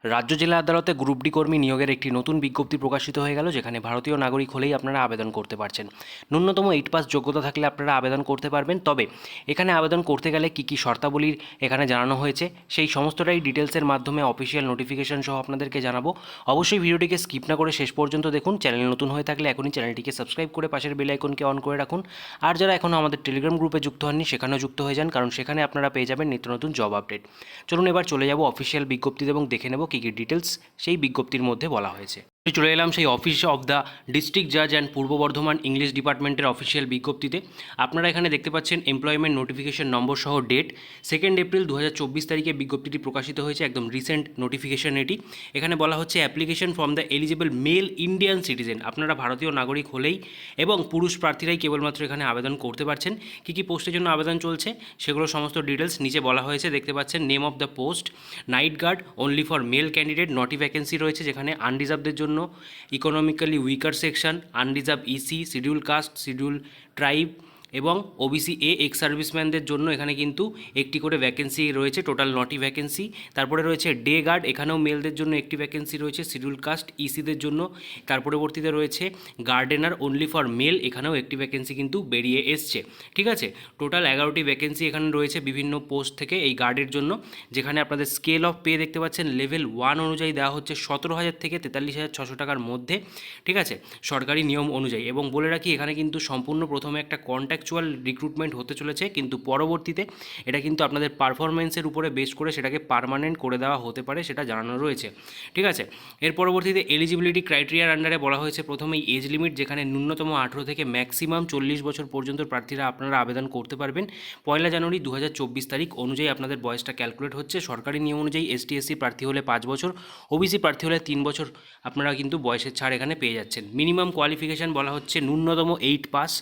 রাজ্য জেলা আদালতে গ্রুপ ডি কর্মী নিয়োগের একটি নতুন বিজ্ঞপ্তি প্রকাশিত হয়ে গেল, যেখানে ভারতীয় নাগরিক হলেই আপনারা আবেদন করতে পারছেন। ন্যূনতম 8 পাস যোগ্যতা থাকলে আপনারা আবেদন করতে পারবেন। তবে এখানে আবেদন করতে গেলে কী কী শর্তাবলীর এখানে জানানো হয়েছে, সেই সমস্তটাই ডিটেলসের মাধ্যমে অফিসিয়াল নোটিফিকেশন সহ আপনাদেরকে জানাবো। অবশ্যই ভিডিওটিকে স্কিপ না করে শেষ পর্যন্ত দেখুন। চ্যানেল নতুন হয়ে থাকলে এখনই চ্যানেলটিকে সাবস্ক্রাইব করে পাশের বেল আইকনকে অন করে রাখুন। আর যারা এখনও আমাদের টেলিগ্রাম গ্রুপে যুক্ত হননি, সেখানেও যুক্ত হয়ে যান, কারণ সেখানে আপনারা পেয়ে যাবেন নিত্য নতুন জব আপডেট। চলুন এবার চলে যাব অফিসিয়াল বিজ্ঞপ্তিতে এবং দেখে নেব কী কী ডিটেলস সেই বিজ্ঞপ্তির মধ্যে বলা হয়েছে। চলে এলাম সেই অফিস অফ দ্য ডিস্ট্রিক্ট জাজ অ্যান্ড পূর্ব বর্ধমান ইংলিশ ডিপার্টমেন্টের অফিসিয়াল বিজ্ঞপ্তিতে। আপনারা এখানে দেখতে পাচ্ছেন এমপ্লয়মেন্ট নোটিফিকেশন নম্বর সহ ডেট 2 এপ্রিল 2024 তারিখে বিজ্ঞপ্তিটি প্রকাশিত হয়েছে। একদম রিসেন্ট নোটিফিকেশন এটি। এখানে বলা হচ্ছে application from the eligible mail Indian citizen. আপনারা ভারতীয় নাগরিক হলেই এবং পুরুষ প্রার্থীরাই কেবলমাত্র এখানে আবেদন করতে পারছেন। কী কী পোস্টের জন্য আবেদন চলছে সেগুলো সমস্ত ডিটেলস নিচে বলা হয়েছে, দেখতে পাচ্ছেন। Name of the post night guard only for male candidate, নটি ভ্যাকেন্সি রয়েছে, যেখানে আনরিজার্ভদের জন্য economically weaker section, unreserved EC, schedule caste, schedule tribe এবং ওবিসি এ এক্স সার্ভিসম্যানদের জন্য এখানে কিন্তু একটি করে ভ্যাকেন্সি রয়েছে, টোটাল নটি ভ্যাকেন্সি। তারপরে রয়েছে ডে গার্ড, এখানেও মেলদের জন্য একটি ভ্যাকেন্সি রয়েছে, শিডিউল কাস্ট ইসিদের জন্য। তার পরবর্তীতে রয়েছে গার্ডেনার অনলি ফর মেল, এখানেও একটি ভ্যাকেন্সি কিন্তু বেরিয়ে এসছে। ঠিক আছে, টোটাল 11টি ভ্যাকেন্সি এখানে রয়েছে বিভিন্ন পোস্ট থেকে এই গার্ডের জন্য, যেখানে আপনাদের স্কেল অফ পে দেখতে পাচ্ছেন লেভেল 1 অনুযায়ী দেওয়া হচ্ছে 17,000 থেকে 43,600 টাকার মধ্যে। ঠিক আছে, সরকারি নিয়ম অনুযায়ী। এবং বলে রাখি, এখানে কিন্তু সম্পূর্ণ প্রথমে একটা কন্ট্যাকচুয়াল রিক্রুটমেন্ট হতে চলেছে, কিন্তু পরবর্তীতে এটা কিন্তু আপনাদের পারফরমেন্সের উপরে বেস করে সেটাকে পার্মানেন্ট করে দেওয়া হতে পারে, সেটা জানানো রয়েছে। ঠিক আছে, এর পরবর্তীতে এলিজিবিলিটি ক্রাইটেরিয়ার আন্ডারে বলা হয়েছে প্রথমেই এজ লিমিট, যেখানে ন্যূনতম 18 থেকে ম্যাক্সিমাম 40 বছর পর্যন্ত প্রার্থীরা আপনারা আবেদন করতে পারবেন। 1 জানুয়ারি 2024 তারিখ অনুযায়ী আপনাদের বয়সটা ক্যালকুলেট হচ্ছে। সরকারি নিয়ম অনুযায়ী এসটি এসসি প্রার্থী হলে 5 বছর, ওবিসি প্রার্থী হলে 3 বছর আপনারা কিন্তু বয়সের ছাড় এখানে পেয়ে যাচ্ছেন। মিনিমাম কোয়ালিফিকেশান বলা হচ্ছে ন্যূনতম 8 পাস,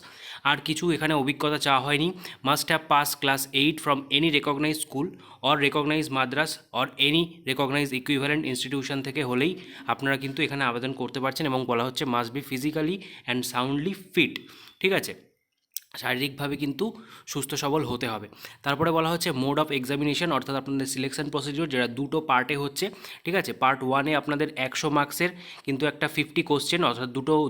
আর কিছু এখানে অভিজ্ঞতা চাওয়া হয়নি। Must have pass class 8 from any recognise school or recognise madrasa or any recognise equivalent institution থেকে হলেই আপনারা কিন্তু এখানে আবেদন করতে পারছেন। এবং বলা হচ্ছে must be physically and soundly fit. ঠিক আছে, শারীরিকভাবে কিন্তু সুস্থ সবল হতে হবে। তারপরে বলা হচ্ছে মোড অফ এক্সামিনেশন, অর্থাৎ আপনাদের সিলেকশন প্রসিডিওর, যেটা দুটো পার্টে হচ্ছে। ঠিক আছে, পার্ট 1-এ আপনাদের 100 মার্কসের কিন্তু একটা 50 কোশ্চেন, অর্থাৎ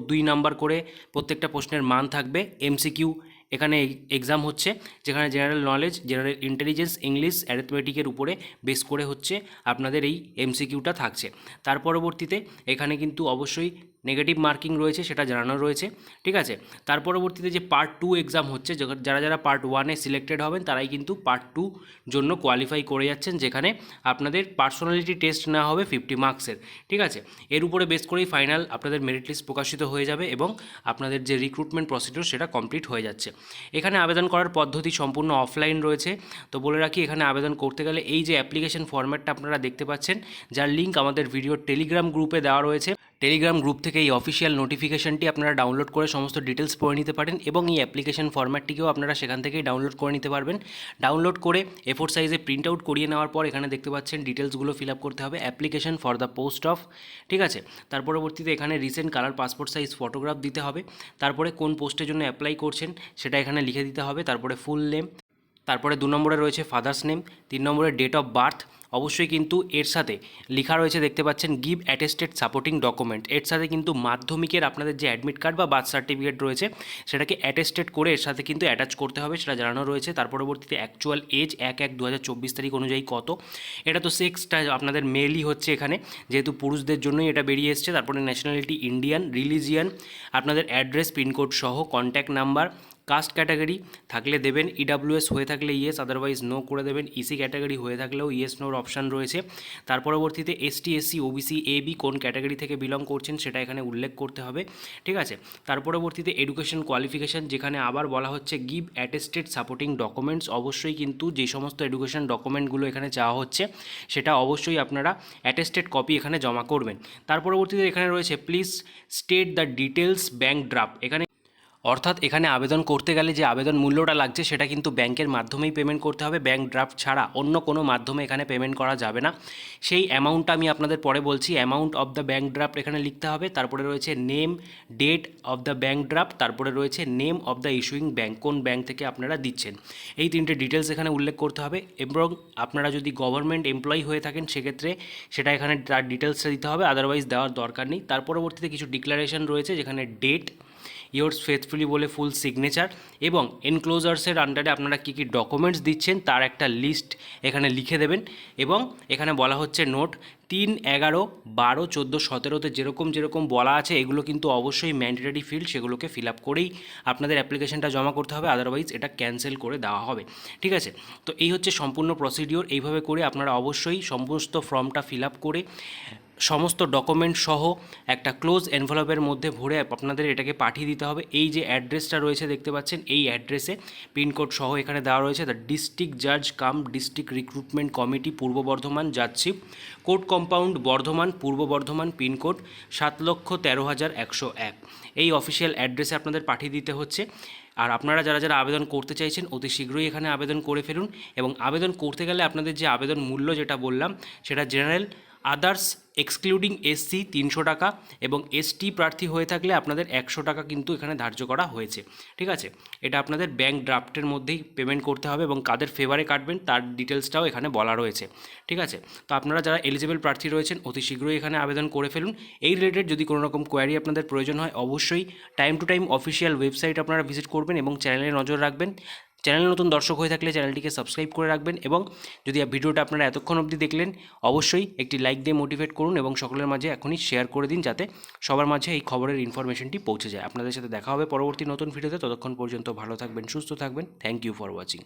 2 নাম্বার করে প্রত্যেকটা প্রশ্নের মান থাকবে। এমসিকিউ এখানে এক্সাম হচ্ছে, যেখানে general knowledge, general intelligence, English, অ্যারিথমেটিকের উপরে বেস করে হচ্ছে আপনাদের এই এমসিকিউটা থাকছে। তার পরবর্তীতে এখানে কিন্তু অবশ্যই নেগেটিভ মার্কিং রয়েছে, সেটা জানানো রয়েছে। ঠিক আছে, তার পরবর্তীতে যে পার্ট 2 এক্সাম হচ্ছে, যারা যারা পার্ট 1-এ সিলেক্টেড হবেন তারাই কিন্তু পার্ট 2 জন্য কোয়ালিফাই করে যাচ্ছেন, যেখানে আপনাদের পার্সোনালিটি টেস্ট নেওয়া হবে 50 মার্কসের। ঠিক আছে, এর উপরে বেস করেই ফাইনাল আপনাদের মেরিট লিস্ট প্রকাশিত হয়ে যাবে এবং আপনাদের যে রিক্রুটমেন্ট প্রসিডিওর সেটা কমপ্লিট হয়ে যাচ্ছে। এখানে আবেদন করার পদ্ধতি সম্পূর্ণ অফলাইন রয়েছে। তো বলে রাখি, এখানে আবেদন করতে গেলে এই যে অ্যাপ্লিকেশন ফরম্যাটটা আপনারা দেখতে পাচ্ছেন, যার লিঙ্ক আমাদের ভিডিওর টেলিগ্রাম গ্রুপে দেওয়া রয়েছে, টেলিগ্রাম গ্রুপ থেকে এই অফিসিয়াল নোটিফিকেশনটি আপনারা ডাউনলোড করে সমস্ত ডিটেলস পড়ে নিতে পারেন এবং এই অ্যাপ্লিকেশন ফরম্যাটটিকেও আপনারা সেখান থেকেই ডাউনলোড করে নিতে পারবেন। ডাউনলোড করে A4 সাইজে প্রিন্ট আউট করিয়ে নেওয়ার পর এখানে দেখতে পাচ্ছেন ডিটেলসগুলো ফিল আপ করতে হবে। Application for the post of, ঠিক আছে। তার পরবর্তীতে এখানে recent colour passport size photograph দিতে হবে। তারপরে কোন পোস্টের জন্য অ্যাপ্লাই করছেন সেটা এখানে লিখে দিতে হবে। তারপরে ফুল নেম, তারপরে 2 নম্বরে রয়েছে ফাদার্স নেম, 3 নম্বরে ডেট অফ বার্থ। অবশ্যই কিন্তু এর সাথে লেখা রয়েছে, দেখতে পাচ্ছেন, গিভ অ্যাটেস্টেড সাপোর্টিং ডকুমেন্ট। এর সাথে কিন্তু মাধ্যমিকের আপনাদের যে অ্যাডমিট কার্ড বা বার্থ সার্টিফিকেট রয়েছে সেটাকে অ্যাটেস্টেড করে এর সাথে কিন্তু অ্যাটাচ করতে হবে, সেটা জানানো রয়েছে। তার পরবর্তীতে অ্যাকচুয়াল এজ 1/1/2024 তারিখ অনুযায়ী কত, এটা তো সেক্সটা আপনাদের মেলই হচ্ছে এখানে, যেহেতু পুরুষদের জন্যই এটা বেরিয়ে এসছে। তারপরে ন্যাশনালিটি ইন্ডিয়ান, রিলিজিয়ান, আপনাদের অ্যাড্রেস, পিনকোড সহ, কন্ট্যাক্ট নাম্বার, কাস্ট ক্যাটাগরি থাকলে দেবেন, ইডাব্লিউএস হয়ে থাকলে ইয়েস, আদারওয়াইজ নো করে দেবেন। ইসি ক্যাটাগরি হয়ে থাকলেও ইয়েস নোর অপশান রয়েছে। তার পরবর্তীতে এসটি, এসসি, ওবিসি, এবি কোন ক্যাটাগরি থেকে বিলং করছেন সেটা এখানে উল্লেখ করতে হবে। ঠিক আছে, তার পরবর্তীতে এডুকেশন কোয়ালিফিকেশান, যেখানে আবার বলা হচ্ছে গিভ অ্যাটেস্টেড সাপোর্টিং ডকুমেন্টস। অবশ্যই কিন্তু যে সমস্ত এডুকেশন ডকুমেন্টগুলো এখানে চাওয়া হচ্ছে সেটা অবশ্যই আপনারা অ্যাটেস্টেড কপি এখানে জমা করবেন। তার পরবর্তীতে এখানে রয়েছে please state the details bank draft. এখানে অর্থাৎ এখানে আবেদন করতে গেলে যে আবেদন মূল্যটা লাগছে সেটা কিন্তু ব্যাংকের মাধ্যমেই পেমেন্ট করতে হবে, ব্যাংক ড্রাফট ছাড়া অন্য কোনো মাধ্যমে এখানে পেমেন্ট করা যাবে না। সেই অ্যামাউন্টটা আমি আপনাদের পরে বলছি। Amount of the bank draft এখানে লিখতে হবে, তারপরে রয়েছে name, date of the bank draft, তারপরে রয়েছে name of the issuing bank, কোন ব্যাংক থেকে আপনারা দিচ্ছেন, এই তিনটে ডিটেলস এখানে উল্লেখ করতে হবে। এবং আপনারা যদি গভর্নমেন্ট এমপ্লয়ি হয়ে থাকেন সেক্ষেত্রে সেটা এখানে তার ডিটেলসটা দিতে হবে, আদারওয়াইজ দেওয়ার দরকার নেই। তার পরবর্তীতে কিছু ডিক্লারেশন রয়েছে, যেখানে ডেট, ইয়োর্স ফেথফুলি বলে ফুল সিগনেচার, এবং এনক্লোজার্সের আন্ডারে আপনারা কী কী ডকুমেন্টস দিচ্ছেন তার একটা লিস্ট এখানে লিখে দেবেন। এবং এখানে বলা হচ্ছে নোট 3, 11, 12, 14, 17তে যেরকম যেরকম বলা আছে এগুলো কিন্তু অবশ্যই ম্যান্ডেটরি ফিল্ড, সেগুলোকে ফিল আপ করেই আপনাদের অ্যাপ্লিকেশনটা জমা করতে হবে, আদারওয়াইজ এটা ক্যান্সেল করে দেওয়া হবে। ঠিক আছে, তো এই হচ্ছে সম্পূর্ণ প্রসিডিওর। এইভাবে করে আপনারা অবশ্যই সমস্ত ফর্মটা ফিল আপ করে সমস্ত ডকুমেন্ট সহ একটা ক্লোজ এনভেলপের মধ্যে ভরে আপনাদের এটাকে পাঠিয়ে দিতে হবে। এই যে অ্যাড্রেসটা রয়েছে দেখতে পাচ্ছেন, এই অ্যাড্রেসে পিনকোড সহ এখানে দেওয়া রয়েছে, দ্য ডিস্ট্রিক্ট জাজ কাম ডিস্ট্রিক্ট রিক্রুটমেন্ট কমিটি, পূর্ব Bardhaman, judgeship, court compound, Bardhaman, পূর্ব বর্ধমান, পিনকোড 7,13,101। এই অফিসিয়াল অ্যাড্রেসে আপনাদের পাঠিয়ে দিতে হচ্ছে। আর আপনারা যারা যারা আবেদন করতে চাইছেন অতি শীঘ্রই এখানে আবেদন করে ফেলুন। এবং আবেদন করতে গেলে আপনাদের যে আবেদন মূল্য যেটা বললাম সেটা জেনারেল, আদার্স এক্সক্লুডিং এসসি 300 টাকা, এবং এসটি প্রার্থী হয়ে থাকলে আপনাদের 100 টাকা কিন্তু এখানে ধার্য করা হয়েছে। ঠিক আছে, এটা আপনাদের ব্যাংক ড্রাফটের মধ্যেই পেমেন্ট করতে হবে, এবং কাদের ফেভারে কাটবেন তার ডিটেলসটাও এখানে বলা রয়েছে। ঠিক আছে, তো আপনারা যারা এলিজিবল প্রার্থী রয়েছেন অতি শীঘ্রই এখানে আবেদন করে ফেলুন। এই রিলেটেড যদি কোনো রকম কোয়ারি আপনাদের প্রয়োজন হয় অবশ্যই time to time official website আপনারা ভিজিট করবেন এবং চ্যানেলে নজর রাখবেন। চ্যানেল নতুন দর্শক হয়ে থাকলে চ্যানেলটিকে সাবস্ক্রাইব করে রাখবেন, এবং যদি ভিডিওটা আপনারা এতক্ষণ অবধি দেখলেন অবশ্যই একটি লাইক দিয়ে মোটিভেট করুন এবং সকলের মাঝে এখনই শেয়ার করে দিন, যাতে সবার মাঝে এই খবরের ইনফরমেশনটি পৌঁছে যায়। আপনাদের সাথে দেখা হবে পরবর্তী নতুন ভিডিওতে, ততক্ষণ পর্যন্ত ভালো থাকবেন, সুস্থ থাকবেন। Thank you for watching.